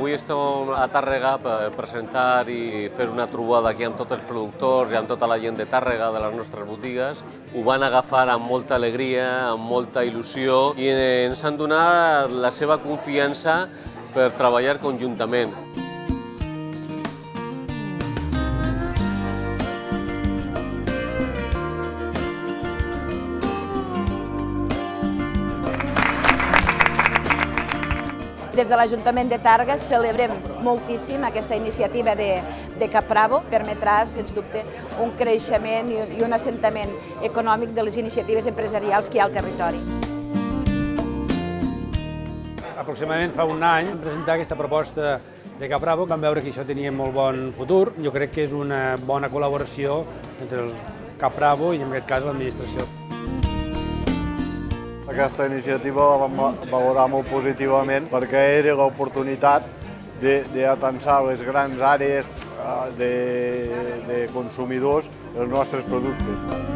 Avui estem a Tàrrega per presentar i fer una trobada aquí amb tots els productors i amb tota la gent de Tàrrega, de les nostres botigues. Ho van agafar amb molta alegria, amb molta il·lusió i ens han donat la seva confiança per treballar conjuntament. Des de l'Ajuntament de Tàrrega celebrem moltíssim aquesta iniciativa de Capravo. Permetrà, sens dubte, un creixement i un assentament econòmic de les iniciatives empresarials que hi ha al territori. Aproximadament fa un any vam presentar aquesta proposta de Capravo, vam veure que això tenia molt bon futur. Jo crec que és una bona col·laboració entre el Capravo i, en aquest cas, l'administració. Aquesta iniciativa la vam valorar molt positivament perquè era l'oportunitat d'atensar les grans àrees de consumidors dels nostres productes.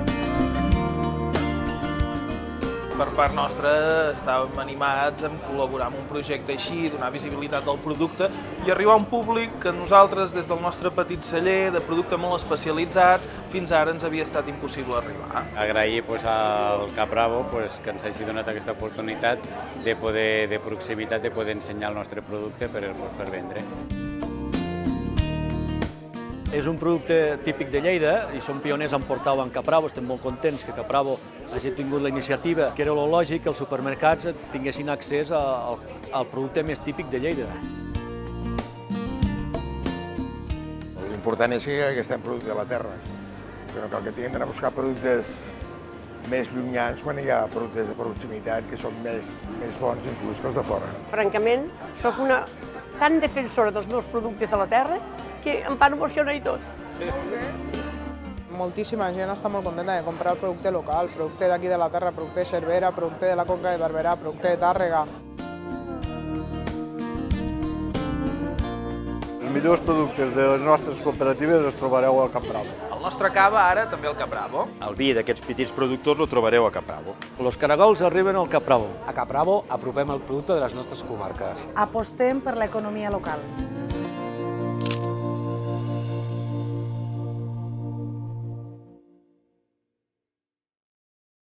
Per part nostra estàvem animats a col·laborar en un projecte així, donar visibilitat al producte i arribar a un públic que nosaltres, des del nostre petit celler de producte molt especialitzat, fins ara ens havia estat impossible arribar. Agrair al Capravo que ens hagi donat aquesta oportunitat de proximitat, de poder ensenyar el nostre producte per vendre. És un producte típic de Lleida i som pioners en portar-ho en Capravo. Estem molt contents que Capravo hagi tingut la iniciativa, que era lo lògic que els supermercats tinguessin accés al producte més típic de Lleida. L'important és que estem productes de la terra, que no cal que tinguem d'anar a buscar productes més llunyans quan hi ha productes de proximitat que són més bons inclús que els de fora. Francament, soc una tan defensora dels meus productes de la terra que em fan emocionar i tot. Moltíssima gent està molt contenta de comprar el producte local, producte d'aquí de la terra, producte de Cervera, producte de la Conca de Barberà, producte de Tàrrega. Els millors productes de les nostres cooperatives els trobareu al Capravo. El nostre cava ara també al Capravo. El vi d'aquests petits productors el trobareu a Capravo. Los caragols arriben al Capravo. A Capravo apropem el producte de les nostres comarques. Apostem per l'economia local.